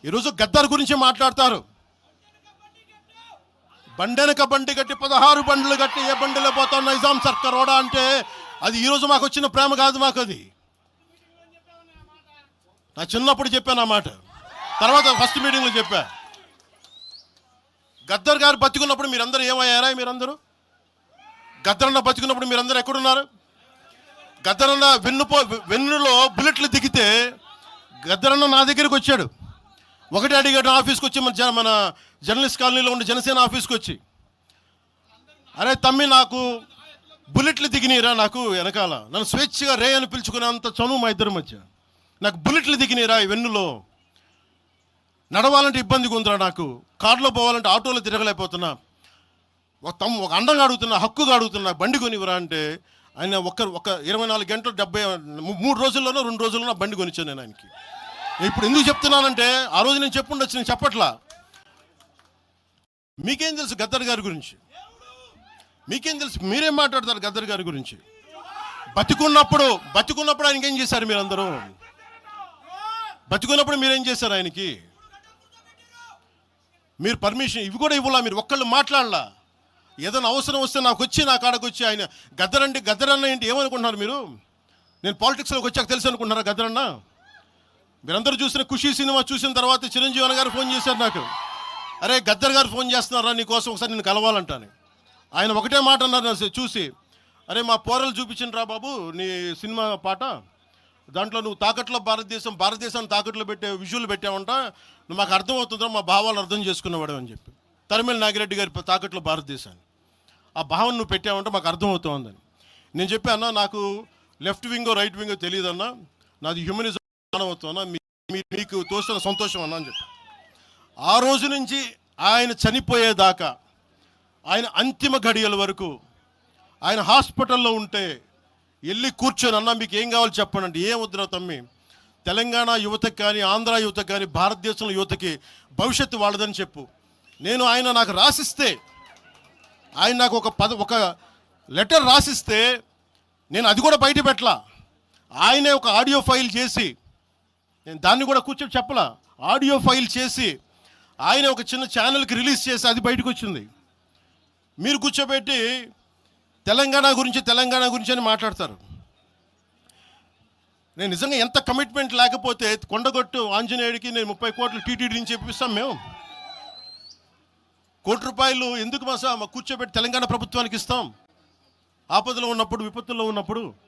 ఈరోజు గద్దర్ గురించి మాట్లాడతారు. బండెనక బండి కట్టి 16 బండ్లు కట్టి ఏ బండిలో పోతాం నిజాం సర్కార్ ఓడా అంటే అది ఈరోజు మాకు వచ్చిన ప్రేమ కాదు. మాకు అది నా చిన్నప్పుడు చెప్పాను ఆ మాట. తర్వాత ఫస్ట్ మీటింగ్లో చెప్పా. గద్దర్ గారు బతికున్నప్పుడు మీరందరూ ఏమయ్యారా? మీరందరూ గద్దరన్న బతికున్నప్పుడు మీరందరూ ఎక్కడున్నారు? గద్దరన్న వెన్నులో బుల్లెట్లు దిగితే గద్దరన్న నా దగ్గరికి వచ్చాడు. ఒకటి అడిగాడు ఆఫీస్కి వచ్చి, మన జర్నలిస్ట్ కాలనీలో ఉండే జనసేన ఆఫీస్కి వచ్చి, అరే తమ్మి నాకు బుల్లెట్లు దిగినీరా, నాకు వెనకాల నన్ను స్వేచ్ఛగా రే అని పిలుచుకునేంత చనువు మా ఇద్దరి మధ్య, నాకు బుల్లెట్లు దిగినీరా ఈ వెన్నులో, నడవాలంటే ఇబ్బందిగా ఉందిరా, నాకు కారులో పోవాలంటే ఆటోలో తిరగలేకపోతున్నా, ఒక అండంగా అడుగుతున్నా, హక్కుగా అడుగుతున్నా, బండి కొనివరా అంటే ఆయన ఒక 24 గంటలు 3 రోజుల్లోనో 2 రోజుల్లోనో బండి కొనిచ్చాను నేను ఆయనకి. ఇప్పుడు ఎందుకు చెప్తున్నానంటే ఆ రోజు నేను చెప్పుండొచ్చు, నేను చెప్పట్లా. మీకేం తెలుసు గద్దర్ గారి గురించి? మీకేం తెలుసు? మీరేం మాట్లాడతారు గద్దర్ గారి గురించి? బతికున్నప్పుడు ఆయనకి ఏం చేశారు? మీరందరూ బతికున్నప్పుడు మీరేం చేశారు ఆయనకి? మీరు పర్మిషన్ ఇవి కూడా ఇవ్వాలా? మీరు ఒక్కళ్ళు మాట్లాడలా? ఏదైనా అవసరం వస్తే నా కాడకు వచ్చి ఆయన గద్దర్ అన్న ఏంటి ఏమనుకుంటున్నారు మీరు? నేను పాలిటిక్స్లోకి వచ్చాక తెలుసు అనుకుంటున్నారా గద్దర్ అన్న? మీరందరూ చూసిన ఖుషీ సినిమా చూసిన తర్వాత చిరంజీవి గారు ఫోన్ చేశారు నాకు, అరే గద్దర్ గారు ఫోన్ చేస్తున్నారా నీకోసం, ఒకసారి నేను కలవాలంటాను. ఆయన ఒకటే మాట అన్నారు చూసి, అరే మా పోరలు చూపించిన బాబు నీ సినిమా పాట, దాంట్లో నువ్వు తాకట్లో భారతదేశాన్ని తాకట్లో పెట్టే విజువల్ పెట్టావంట, నువ్వు మాకు అర్థమవుతుందో మా భావాలు అర్థం చేసుకునేవాడు అని చెప్పి, తరిమేల నాగిరెడ్డి గారి తాకట్లో భారతదేశాన్ని ఆ భావన నువ్వు పెట్టావంటే మాకు అర్థమవుతోందని నేను చెప్పాను. నాకు లెఫ్ట్ వింగో రైట్ వింగో తెలియదన్నా, నాది హ్యూమనిజం అవుతున్నా, మీకు తోసిన సంతోషం అన్నా అని చెప్పి. ఆ రోజు నుంచి ఆయన చనిపోయేదాకా, ఆయన అంతిమ గడియల వరకు ఆయన హాస్పిటల్లో ఉంటే వెళ్ళి కూర్చొని, అన్నా మీకు ఏం కావాలో చెప్పండి అంటే, ఏం వద్దురా తమ్మి, తెలంగాణ యువతకి కానీ ఆంధ్ర యువతకి కానీ భారతదేశంలో యువతకి భవిష్యత్తు వాళ్ళదని చెప్పు. ఆయన నాకు రాసిస్తే, ఆయన నాకు ఒక లెటర్ రాసిస్తే నేను అది కూడా బయట పెట్టలా. ఆయనే ఒక ఆడియో ఫైల్ చేసి, నేను దాన్ని కూడా కూర్చొని చెప్పలా, ఆడియో ఫైల్ చేసి ఆయన ఒక చిన్న ఛానల్కి రిలీజ్ చేసి అది బయటకు వచ్చింది. మీరు కూర్చోబెట్టి తెలంగాణ గురించి అని మాట్లాడతారు. నేను నిజంగా ఎంత కమిట్మెంట్ లేకపోతే కొండగొట్టు ఆంజనేయుడికి నేను 30 కోట్లు టీటీడీ నుంచి చెప్పిస్తాం మేము. ₹1 కోటి ఎందుకు మా కూర్చోబెట్టి తెలంగాణ ప్రభుత్వానికి ఇస్తాం? ఆపదలో ఉన్నప్పుడు, విపత్తుల్లో ఉన్నప్పుడు.